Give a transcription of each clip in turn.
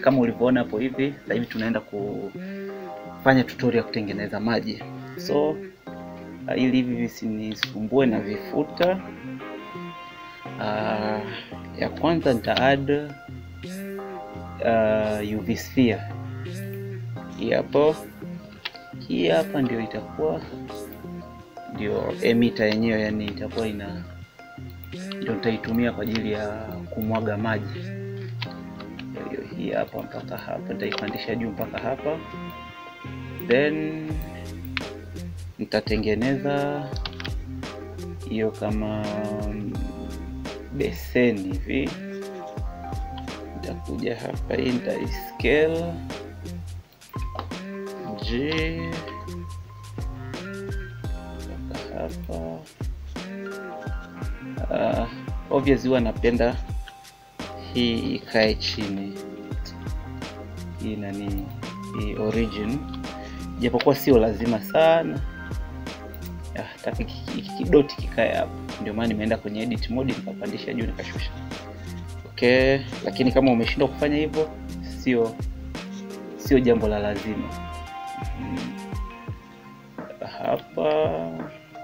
Kama ulivyoona hapo hivi, sasa hivi tunaenda kufanya tutorial ya kutengeneza maji. So ili hivi visinisumbue na vifuta, ya kwanza nita add UV sphere. Hii hapa ndio itakuwa ndio emitter yenyewe, yani itakuwa ndio nitaitumia kwa ajili ya kumwaga maji. Hii hapa mpaka hapa nitaipandisha juu mpaka hapa, then nitatengeneza hiyo kama beseni hivi. Nitakuja hapa, hii nitaiscale G mpaka hapa. Obviously huwa napenda hii ikae chini, hii hii origin, japokuwa sio lazima sana. Nataka kidoti kikae hapo, ndio maana nimeenda kwenye edit mode nikapandisha juu nikashusha. Okay, lakini kama umeshindwa kufanya hivyo, sio jambo la lazima. Hapa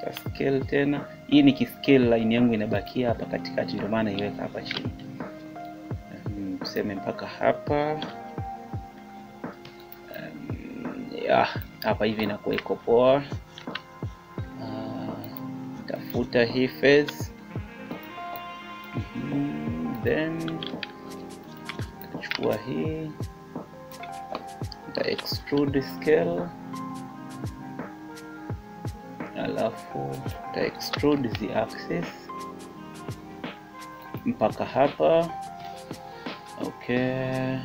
ta scale tena. Hii ni kiscale, line yangu inabakia hapa katikati, ndio maana iweka hapa chini. Tuseme mpaka hapa. Hapa hivi inakuwa iko poa. Tafuta hii phase, then chukua hii, nita extrude scale, alafu nita extrude the axis mpaka hapa. Okay,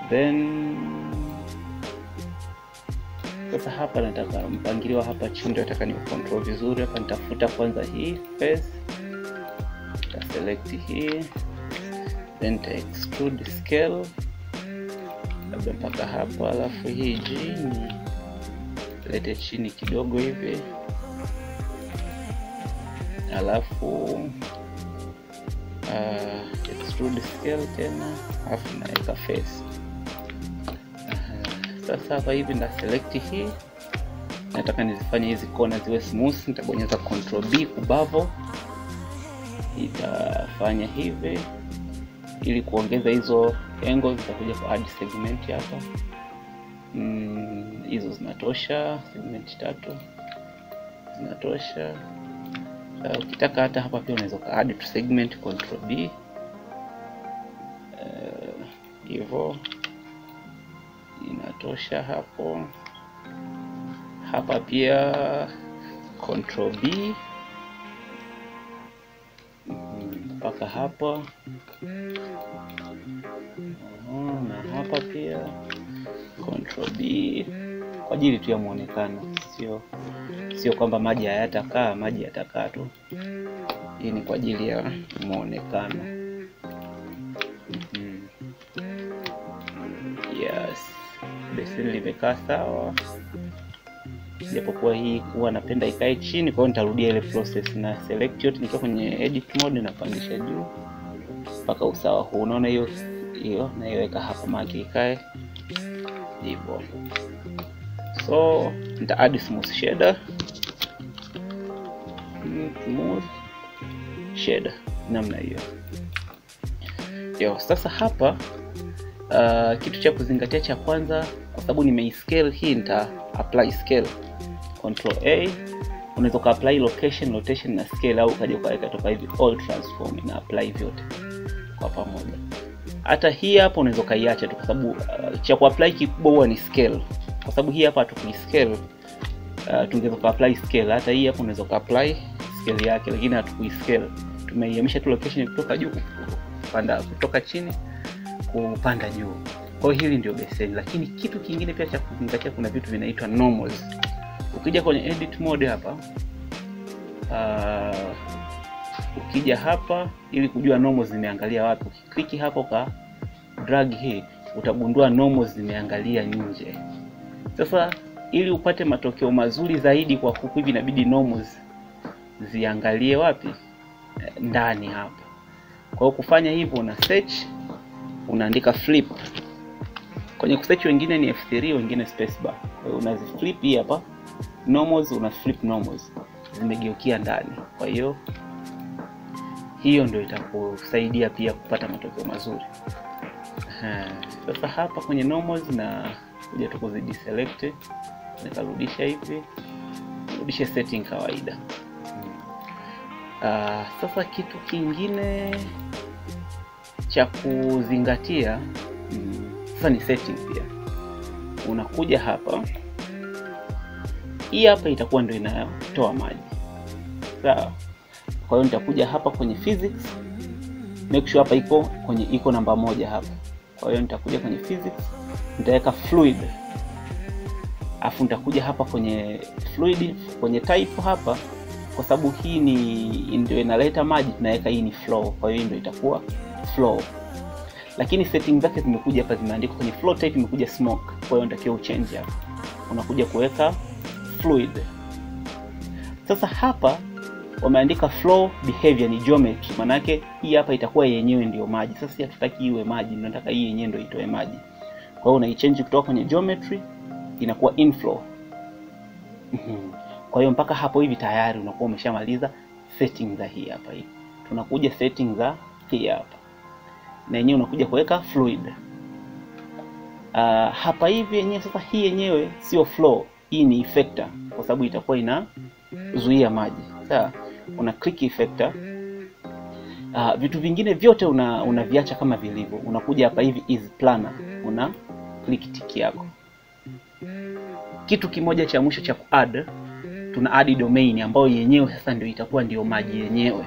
then sasa hapa nataka mpangilio hapa chini, nataka ni control vizuri. Hapa nitafuta kwanza hii face, nita select hii, then nita extrude scale labda mpaka hapa, alafu hii G lete chini kidogo hivi, alafu extrude scale tena, alafu naweka face. Sasa hapa hivi na select hii, nataka nizifanye hizi kona ziwe smooth. Nitabonyeza Ctrl B kubavo, itafanya hivi ili kuongeza hizo angles. Nitakuja kwa add segment hapa, hizo zinatosha, segment 3 zinatosha. Ukitaka hata hapa pia unaweza ka add to segment, Ctrl B hivyo inatosha hapo. Hapa pia Ctrl B mpaka hapa, na hapa pia Ctrl B kwa ajili tu ya muonekano, sio kwamba maji hayatakaa, maji yatakaa tu. Hii ni kwa ajili ya muonekano. Yes, beseni limekaa sawa, japokuwa hii huwa napenda ikae chini, kwa hiyo nitarudia ile process na select yote nikiwa kwenye edit mode, na pandisha juu mpaka usawa huu. Unaona hiyo na iweka hapa maki ikae hivyo. So nita add smooth shader, namna hiyo. Sasa hapa kitu cha kuzingatia cha kwanza, kwa sababu nimeiscale hii, nita apply scale, Ctrl A. Unaweza ka apply location, rotation na scale, au ukaja ukaweka toka hivi all transform na apply vyote kwa pamoja. Hata hii hapa unaweza kaiacha tu, kwa sababu cha ku apply kikubwa huwa ni scale. Kwa sababu hii hapa hatukuiscale, tungeweza ka apply scale. Hata hii hapa unaweza ka apply scale yake, lakini hatukuiscale. Tumeihamisha tu location kutoka juu kupanda, kutoka chini kupanda juu. Kwa hiyo hili ndio beseni. Lakini kitu kingine pia cha kuzingatia, kuna vitu vinaitwa normals. Ukija kwenye edit mode hapa, ukija hapa ili kujua normals zimeangalia wapi, ukiklik hapo ka drag hii, utagundua normals zimeangalia nje. Sasa ili upate matokeo mazuri zaidi kwa kuku hivi, inabidi normals ziangalie wapi? Ndani hapa. Kwa hiyo kufanya hivyo, una search, unaandika flip. Kwenye kusearch wengine ni F3, wengine spacebar. Kwa hiyo unaziflip hii hapa normals, una flip normals, zimegeukia ndani. Kwa hiyo hiyo ndio itakusaidia pia kupata matokeo mazuri. Sasa hapa kwenye normals na kuja tu kuzideselect, nikarudisha hivi, rudisha setting kawaida. Sasa kitu kingine cha kuzingatia sasa ni setting pia. Unakuja hapa, hii hapa itakuwa ndio inatoa maji, sawa? Kwa hiyo nitakuja hapa kwenye physics, make sure hapa iko namba 1 hapa. Kwa hiyo nitakuja kwenye physics, nitaweka fluid. Afu nitakuja hapa kwenye fluid, kwenye type hapa, kwa sababu hii ni ndio inaleta maji, tunaweka hii ni flow. Kwa hiyo ndio itakuwa flow. Lakini setting zake zimekuja hapa, zimeandikwa kwenye flow type imekuja smoke. Kwa hiyo nitakiwa uchange hapa. Unakuja kuweka fluid. Sasa hapa wameandika flow behavior ni geometry. Maana yake hii hapa itakuwa yenyewe ndio maji. Sasa hatutaki iwe maji, tunataka hii yenyewe ndio itoe maji. Kwa hiyo unaichange kutoka kwenye geometry inakuwa inflow. Kwa hiyo mpaka hapo hivi tayari unakuwa umeshamaliza setting za hii hapa hii. Tunakuja setting za hii hapa. Na yenyewe unakuja kuweka fluid. Hapa hivi yenyewe sasa, hii yenyewe sio flow, hii ni effector kwa sababu itakuwa inazuia maji. Sawa? Una click effector. Vitu vingine vyote unaviacha kama vilivyo. Unakuja hapa hivi is planner, una click tick yako. Kitu kimoja cha mwisho cha kuadd, tuna add domain ambayo yenyewe sasa ndio itakuwa ndio maji yenyewe.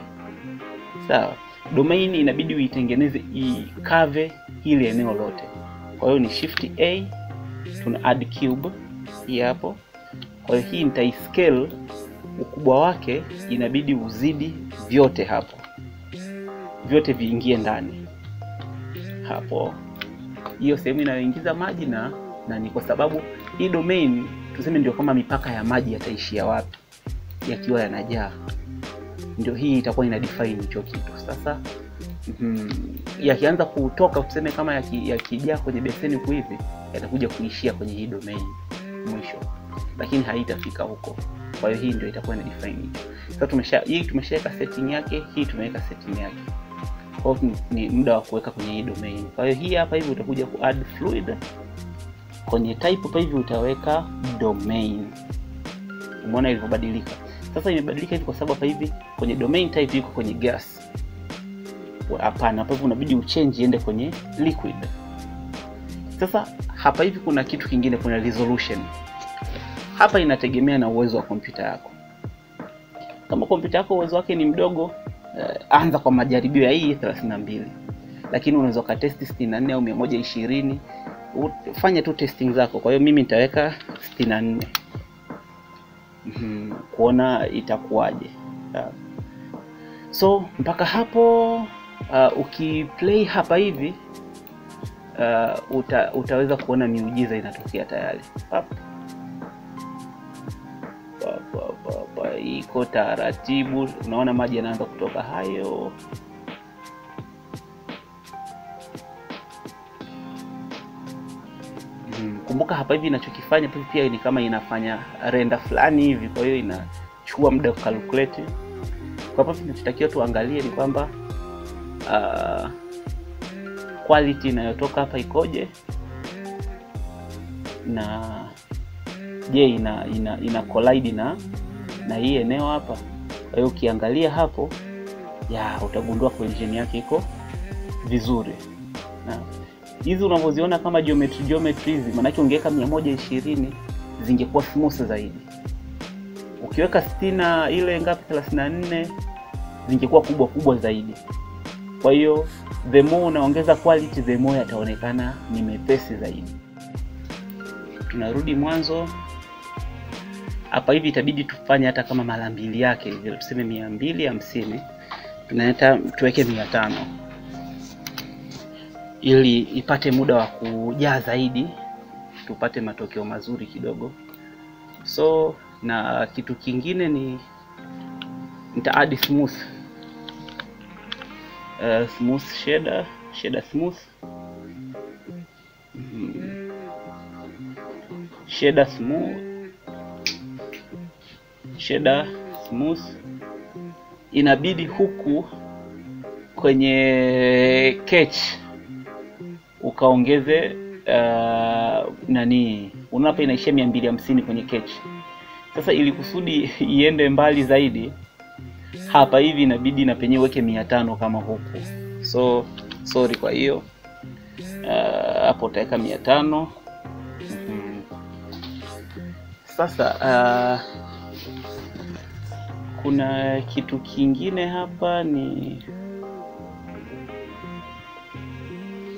Sawa? Domain inabidi uitengeneze ikave hili eneo lote. Kwa hiyo ni shift A, tuna add cube hii hapo. Kwa hiyo hii nitaiscale, ukubwa wake inabidi uzidi vyote hapo. Vyote viingie ndani hapo. Hiyo sehemu inayoingiza maji na ni kwa sababu hii domain tuseme ndio kama mipaka ya maji yataishia wapi yakiwa yanajaa. Ndio hii itakuwa ina define hicho kitu. Sasa yakianza kutoka tuseme kama yakijaa kwenye beseni huko hivi, yatakuja kuishia kwenye hii domain mwisho. Lakini haitafika huko. Kwa hiyo hii ndio itakuwa ina define hicho. Sasa tumeshaweka setting yake, hii tumeweka setting yake. Kwa hiyo ni muda wa kuweka kwenye hii domain. Kwa hiyo hii hapa hivi utakuja ku add fluid. Kwenye type hapa hivi utaweka domain. Umeona ilivyobadilika? Sasa imebadilika hivi kwa sababu hapa hivi kwenye domain type iko kwenye gas. Hapana, hapa hivi unabidi uchange iende kwenye liquid. Sasa hapa hivi kuna kitu kingine, kuna resolution. Hapa inategemea na uwezo wa kompyuta yako. Kama kompyuta yako uwezo wake ni mdogo, anza kwa majaribio ya hii 32. Lakini unaweza ukatest 64 au 120. Fanya tu testing zako. Kwa hiyo mimi nitaweka 64. Kuona itakuwaje. So mpaka hapo ukiplay hapa hivi utaweza kuona miujiza inatokea tayari. Iko taratibu, unaona maji yanaanza kutoka hayo. Kumbuka hapa hivi ninachokifanya pia ni kama inafanya render fulani hivi, kwa hiyo inachukua muda wa calculate. Kwa hapa tunachotakiwa tuangalie ni kwamba quality inayotoka hapa ikoje, na je ina collide na hii eneo hapa. Kwa hiyo ukiangalia hapo utagundua collision yake iko vizuri. Na hizi unavyoziona kama geometry hizi, maana yake ungeweka 120 zingekuwa smooth zaidi. Ukiweka 60 ile ngapi 34 zingekuwa kubwa zaidi. Kwa hiyo the more unaongeza quality, the more yataonekana ni mepesi zaidi. Tunarudi mwanzo. Hapa hivi itabidi tufanye hata kama mara 2 yake, tuseme 250. Tuweke 500. ili ipate muda wa kujaa zaidi, tupate matokeo mazuri kidogo. So na kitu kingine ni nita add smooth shader smooth, shader smooth. Inabidi huku kwenye catch ukaongeze unaona hapa inaishia 250 kwenye catch. Sasa ili kusudi iende mbali zaidi, hapa hivi inabidi na penye weke 500 kama huku. So sorry, kwa hiyo hapo utaweka 500. Sasa kuna kitu kingine hapa ni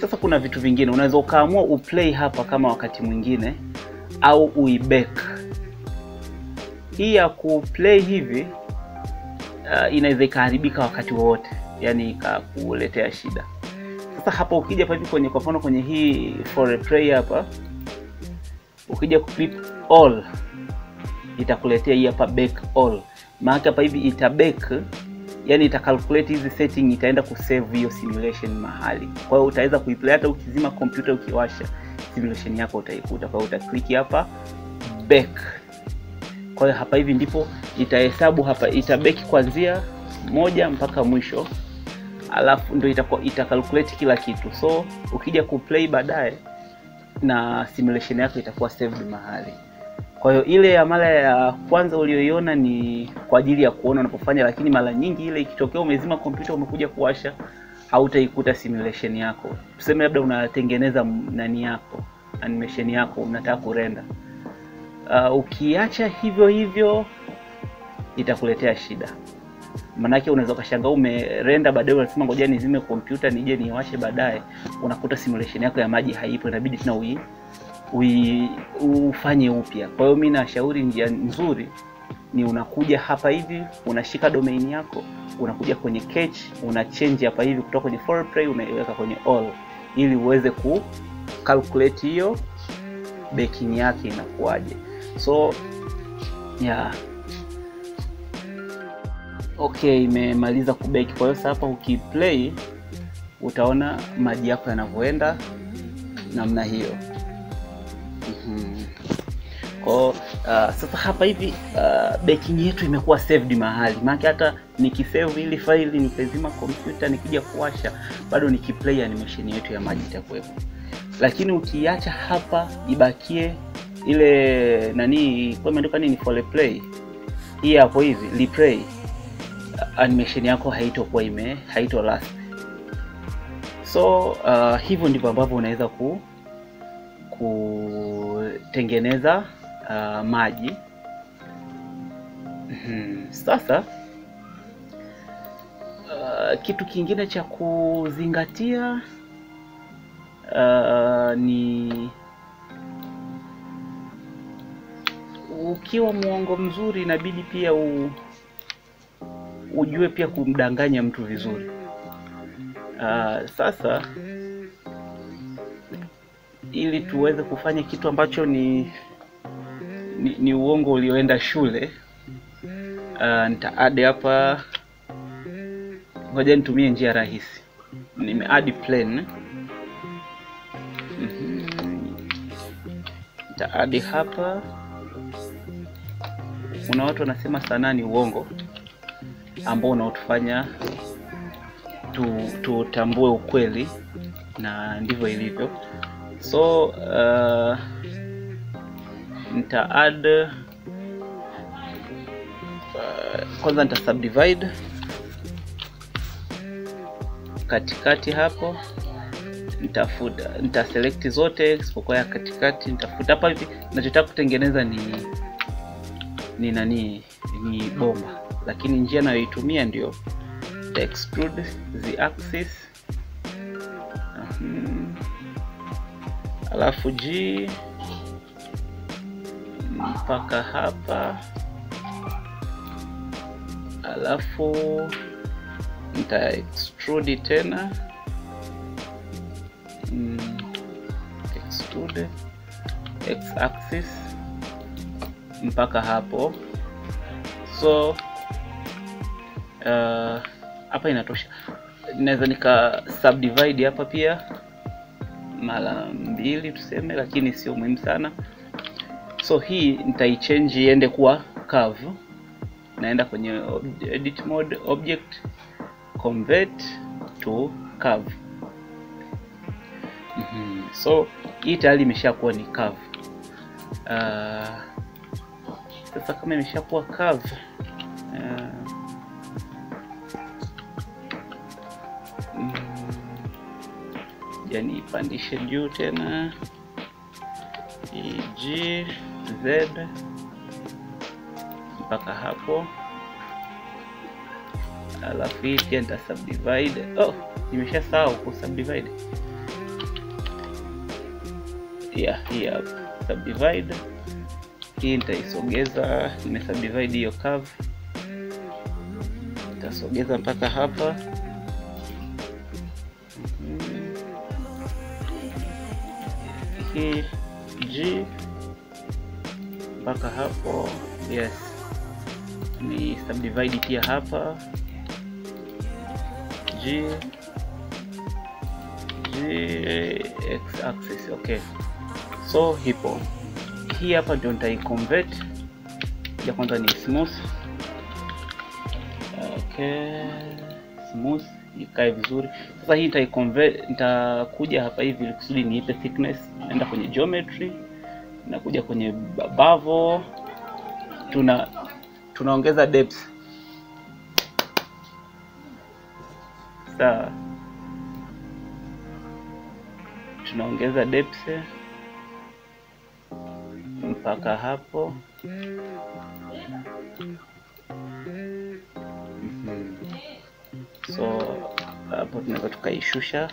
sasa, kuna vitu vingine unaweza ukaamua uplay hapa kama wakati mwingine, au uibake. Hii ya kuplay hivi inaweza ikaharibika wakati wote, yani ikakuletea shida. Sasa hapa ukija hapa hivi kwenye, kwa mfano kwenye hii for a play hapa, ukija click all itakuletea hii hapa bake all. Maana hapa hivi itabake, yani itakalculate hizi setting, itaenda kusave hiyo simulation mahali. Kwa hiyo utaweza kuiplay hata ukizima computer, ukiwasha simulation yako utaikuta. Kwa hiyo utaklik hapa bake. Kwa hiyo hapa hivi ndipo itahesabu hapa, itabake kuanzia 1 mpaka mwisho, alafu ndio itakalculate kila kitu. So ukija kuplay baadaye, na simulation yako itakuwa saved mahali. Kwa hiyo ile ya mara ya kwanza ulioiona ni kwa ajili ya kuona unapofanya, lakini mara nyingi ile ikitokea umezima computer umekuja kuwasha, hautaikuta simulation yako. Tuseme labda unatengeneza nani yako, animation yako unataka kurenda, ukiacha hivyo itakuletea shida. Manake unaweza ukashangaa umerenda, baadaye unasema ngoja nizime computer nije niwashe baadaye, unakuta simulation yako ya maji haipo, inabidi tena ufanye upya. Kwa hiyo mimi nashauri njia nzuri ni unakuja hapa hivi, unashika domain yako, unakuja kwenye catch, una change hapa hivi kutoka kwenye for play unaiweka kwenye all, ili uweze ku calculate hiyo baking yake inakuaje. So yeah, okay, imemaliza kubake. Kwa hiyo sasa hapa ukiplay utaona maji yako yanavyoenda namna hiyo. Kwa sasa hapa hivi baking yetu imekuwa saved mahali. Maana hata nikisave ili file nikizima computer nikija kuwasha, bado nikiplay animation yetu ya maji itakuwepo. Lakini ukiacha hapa ibakie ile nani, kwa imeandika nini, for play, hii hapo hivi replay, animation yako haitokuwa haito last. So hivyo ndivyo ambavyo unaweza kutengeneza maji. Sasa kitu kingine cha kuzingatia ni ukiwa muongo mzuri, inabidi pia ujue pia kumdanganya mtu vizuri. Sasa ili tuweze kufanya kitu ambacho ni uongo ulioenda shule, nita add hapa, ngoja nitumie njia rahisi. Nime add plane, nita add hapa. Kuna watu wanasema sanaa ni uongo ambao unaotufanya tutambue ukweli, na ndivyo ilivyo. So nita add kwanza nita subdivide katikati hapo, nita select zote isipokuwa ya katikati, nitafuta hapa hivi. Ninachotaka kutengeneza ni bomba, lakini njia nayoitumia ndio nita extrude the axis, alafu G mpaka hapa, alafu nita extrude tena extrude x axis mpaka hapo. So hapa inatosha. Naweza nika subdivide hapa pia mara 2 tuseme, lakini sio muhimu sana. So hii nitaichange iende kuwa curve. Naenda kwenye edit mode, object, convert to curve. So hii tayari imeshakuwa ni curve. Sasa kama imeshakuwa curve, yani ipandishe juu tena G Z mpaka hapo, alafu hii pia nita subdivide. Nimeshasahau ku subdivide. Hii hapa subdivide. Hii nitaisogeza, nimesubdivide hiyo curve, nitasogeza mpaka hapa. Hii G mpaka hapo. Yes, ni subdivide pia hapa G x axis. Okay, so hipo hii hapa ndio nitaiconvert. Ya kwanza ni smooth. Okay, smooth ikae vizuri. Sasa hii nitaiconvert, nitakuja hapa hivi ili kusudi niipe thickness. Naenda kwenye geometry, nakuja kwenye bevel, tunaongeza depth. Sawa, tunaongeza depth mpaka hapo. So hapo tunaweza tukaishusha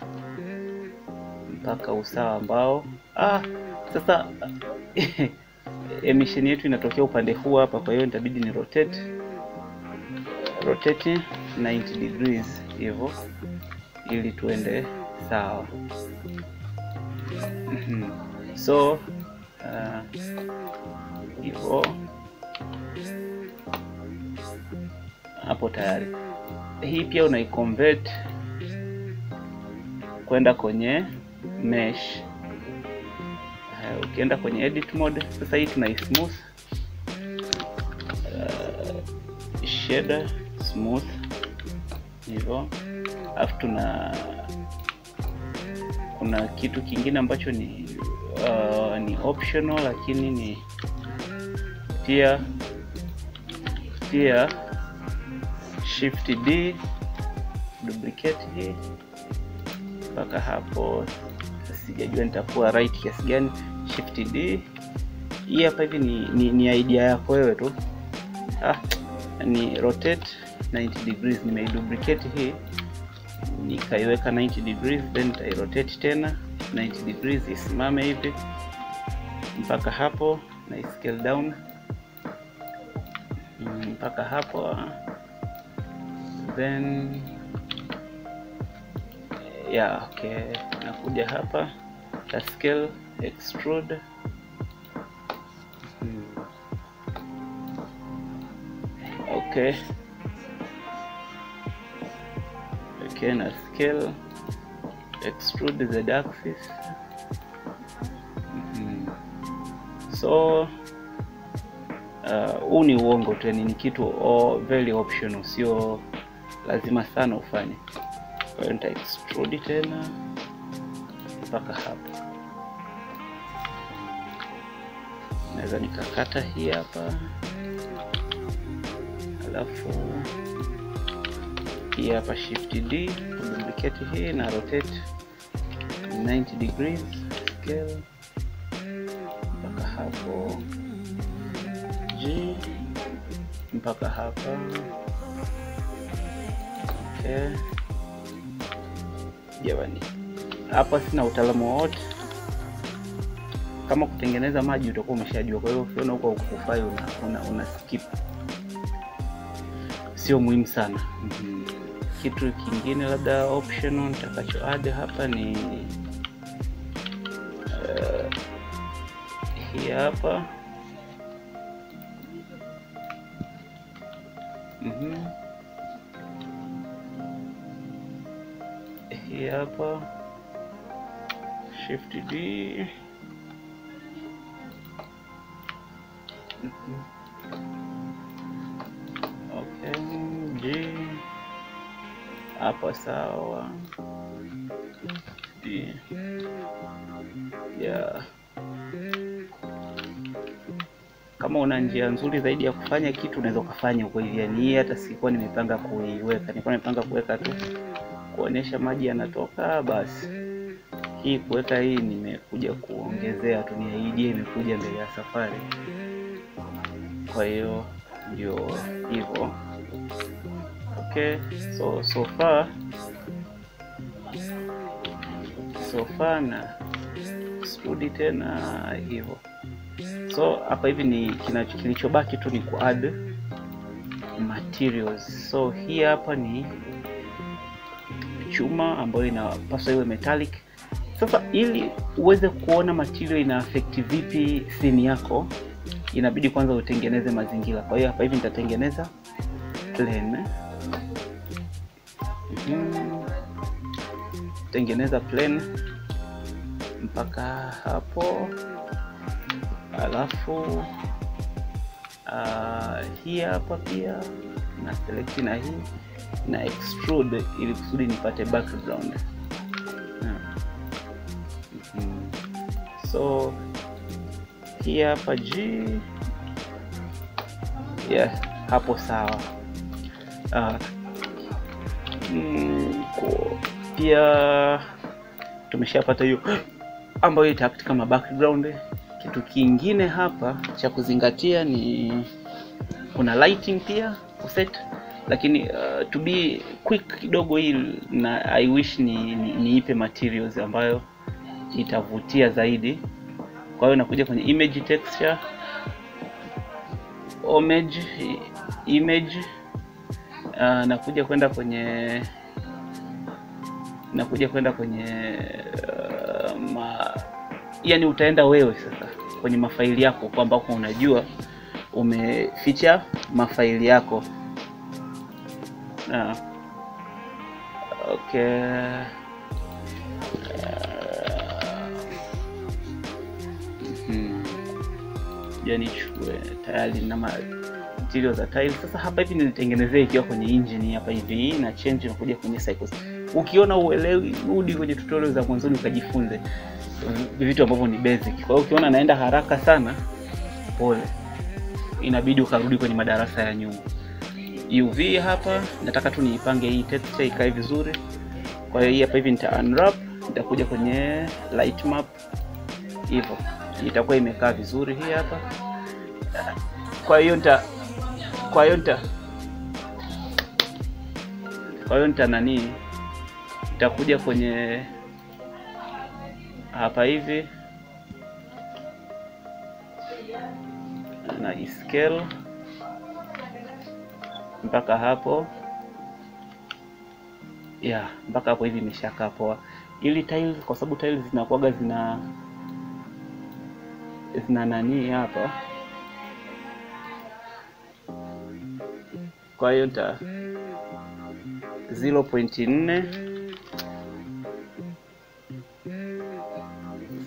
mpaka usawa ambao sasa emission yetu inatokea upande huu hapa, kwa hiyo nitabidi ni rotate 90 degrees hivyo ili tuende sawa. So hivyo hapo tayari. Hii pia unaiconvert kwenda kwenye mesh. Ukienda kwenye edit mode, sasa hii tunai smooth, shader smooth hivyo. Alafu kuna kitu kingine ambacho ni optional, lakini ni pia shift D, duplicate hii mpaka hapo. Sijajua nitakuwa right kiasi gani. Shift D hii hapa hivi ni idea yako wewe tu. Ni rotate 90 degrees. Nimeiduplicate hii nikaiweka 90 degrees, then nitairotate tena 90 degrees isimame hivi mpaka hapo, na scale down mpaka hapo, then okay, nakuja hapa ta scale, extrude. Okay, na scale, extrude Z axis. So huu ni uongo tu, ni kitu very optional, sio lazima sana ufanye. Kwa hiyo nita extrude tena mpaka hapa. Naweza nikakata hii hapa, alafu hii hapa shift D, duplicate hii na rotate 90 degrees, scale mpaka hapo, G mpaka hapa. Okay, jamani, hapa sina utaalamu wote. Kama kutengeneza maji utakuwa umeshajua, kwa hiyo ukiona huko ukufai una skip, sio muhimu sana. Kitu kingine labda optional nitakacho add hapa ni hii hapa. Hii hapa Shift D. Okay, G hapa sawa. D. Yeah. Kama una njia nzuri zaidi ya kufanya kitu unaweza kufanya huko hivi. Yani hii hata sikuwa nimepanga kuiweka. Nilikuwa nimepanga kuweka tu kuonyesha maji yanatoka basi. Hii kuweka hii nimekuja kuongezea tu, ni idea imekuja mbele ya safari. Kwa hiyo ndio hivyo. Okay, so far na studi tena hivyo. So hapa hivi ni kilichobaki tu ni ku-add materials. So hii hapa ni chuma ambayo inapaswa iwe metallic. Sasa ili uweze kuona material ina affect vipi scene yako, inabidi kwanza utengeneze mazingira. Kwa hiyo hapa hivi nitatengeneza plane. Tengeneza plane mpaka hapo. Alafu hii hapa pia na select na hii na extrude ili kusudi nipate background. So hii hapa G. Yeah, hapo sawa. Pia tumeshapata hiyo ambayo ita-act kama background. Kitu kingine hapa cha kuzingatia ni kuna lighting pia kuset, lakini to be quick kidogo hii na I wish niipe materials ambayo itavutia zaidi. Kwa hiyo nakuja kwenye image texture, image nakuja kwenda kwenye yani utaenda wewe sasa kwenye mafaili yako kwamba unajua umeficha mafaili yako. Okay. Yani chukue tayari na material za tile. Sasa hapa hivi nilitengenezea ikiwa kwenye engine hapa hivi na change na kuja kwenye cycles. Ukiona uelewi, rudi kwenye tutorial za mwanzoni ukajifunze vitu ambavyo ni basic. Kwa hiyo ukiona naenda haraka sana, pole, inabidi ukarudi kwenye madarasa ya nyuma. UV hapa nataka tu niipange hii texture ikae vizuri. Kwa hiyo hii hapa hivi nita unwrap, nitakuja kwenye light map hivyo, itakuwa imekaa vizuri hii hapa. Kwa hiyo nita nani, nitakuja kwenye hapa hivi na scale mpaka hapo. Yeah, mpaka hapo hivi imeshakaa poa. Ili tiles, kwa sababu tiles zinakuaga zina nani hapa. Kwa hiyo nita 0.4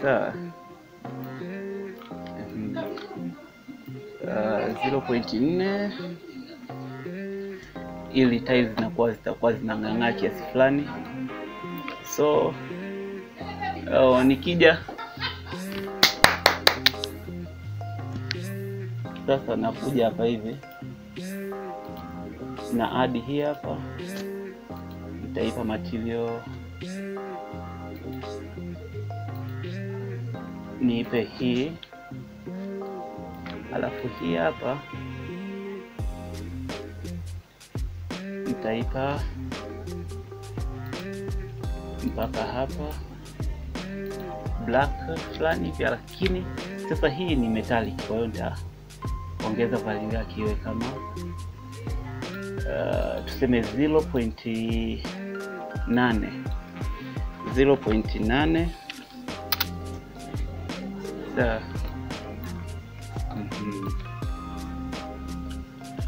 sawa, 0.4 ili tiles zitakuwa zinang'ang'aa kiasi fulani. So nikija sasa nakuja hapa hivi na add hii hapa, nitaipa material, niipe hii, alafu hii hapa nitaipa mpaka hapa black fulani pia, lakini sasa hii ni metallic, kwa hiyo nitaongeza value yake iwe kama tuseme 0.8 sawa.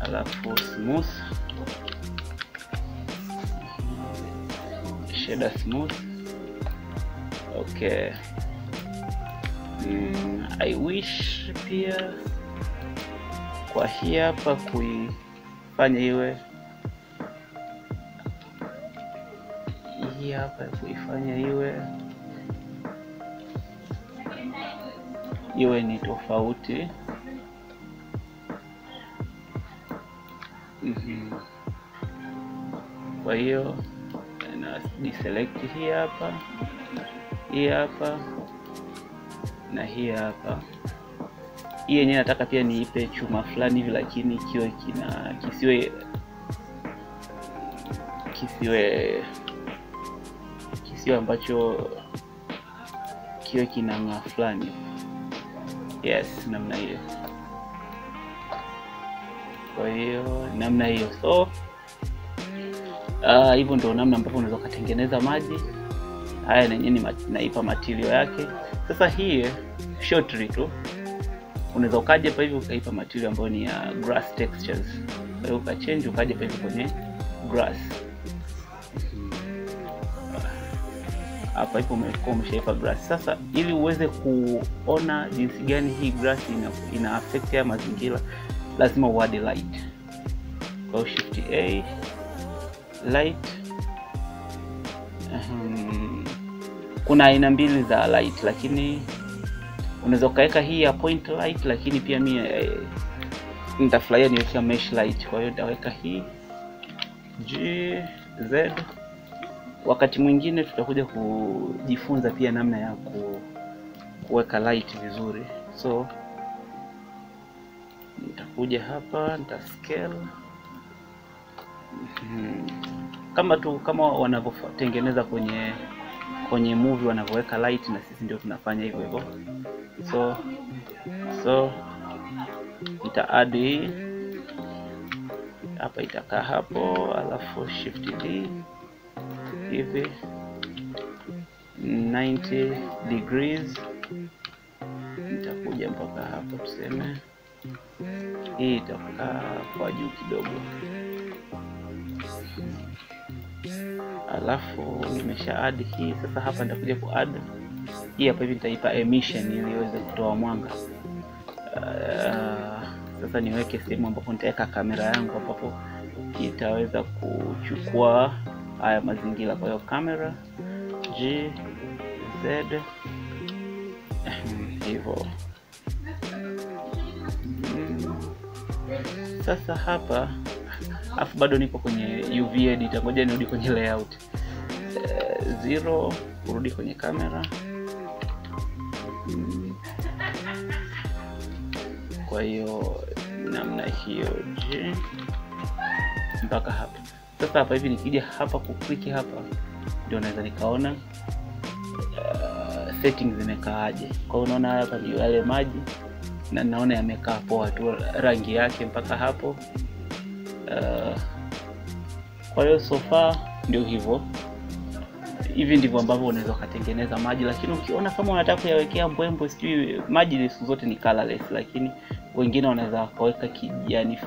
Alafu smooth, shader smooth. Okay. I wish pia kwa hii hapa kuifanya iwe iwe ni tofauti. Kwa hiyo na deselect hii hapa na hii hapa. Hii yenyewe nataka pia niipe chuma fulani hivi, lakini kiwe kisiwe ambacho kiwe kinang'aa fulani. Yes, namna hiyo. Kwa hiyo namna hiyo. So hivyo ndio namna ambavyo unaweza kutengeneza maji haya, na yenyewe naipa material yake. Sasa hii short trick tu, unaweza ukaje hapa hivi ukaipa material ambayo ni ya grass textures. Kwa hiyo ukachange ukaje hapa hivi kwenye grass. Hapa ipo umeshaipa grass. Sasa ili uweze kuona jinsi gani hii grass ina affect ya mazingira, lazima uadd light. Kwa shift A, light. Kuna aina mbili za light, lakini unaweza kaweka hii ya point light, lakini pia mimi nitafurahia niweke mesh light. Kwa hiyo nitaweka hii GZ. Wakati mwingine tutakuja kujifunza pia namna ya kuweka light vizuri. So nitakuja hapa, nita scale kama wanavyotengeneza kwenye movie wanavyoweka light, na sisi ndio tunafanya hivyo hivyo. So nita add hii hapa, itakaa hapo, alafu shift D hivi 90 degrees, nitakuja mpaka hapo, tuseme hii itakaa kwa juu kidogo. Alafu nimesha add hii. Sasa hapa nitakuja ku add hii hapa hivi, nitaipa emission ili iweze kutoa mwanga. Sasa niweke sehemu ambapo nitaweka kamera yangu ambapo itaweza kuchukua haya mazingira. Kwa hiyo kamera GZ hivyo. Sasa hapa afu bado nipo kwenye UV editor, ngoja nirudi kwenye layout. 0 kurudi kwenye kamera. Kwa hiyo namna hiyo mpaka hapa. Sasa hapa hivi nikija hapa kukliki hapa, ndio naweza nikaona settings zimekaaje. Kwa hiyo unaona hapa ndio yale maji, na naona yamekaa poa tu rangi yake mpaka hapo. Kwa hiyo so far ndio hivyo. Hivi ndivyo ambavyo unaweza kutengeneza maji, lakini ukiona kama unataka kuyawekea mbwembwe, sijui maji zote ni colorless, lakini wengine wanaweza kaweka kijani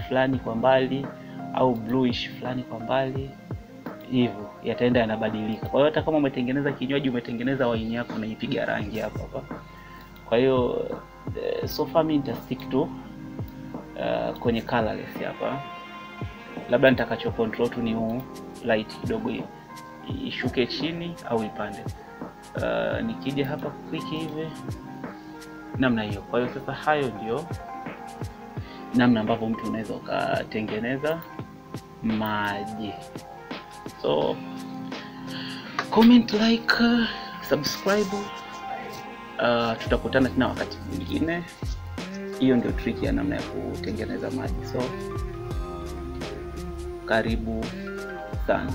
fulani kwa mbali au bluish fulani kwa mbali, hivyo yataenda yanabadilika. Kwa hiyo hata kama umetengeneza kinywaji, umetengeneza wine yako, unaipiga rangi hapa. Kwa hiyo so far mimi nita stick to kwenye colorless hapa. Labda nitakacho control tu ni light kidogo hiyo ishuke chini au ipande. Nikija hapa click hivi namna hiyo. Kwa hiyo sasa hayo ndio namna ambavyo mtu unaweza ukatengeneza maji. So comment, like, subscribe. Tutakutana tena wakati mwingine. Hiyo ndio trick ya namna ya kutengeneza maji. So karibu sana.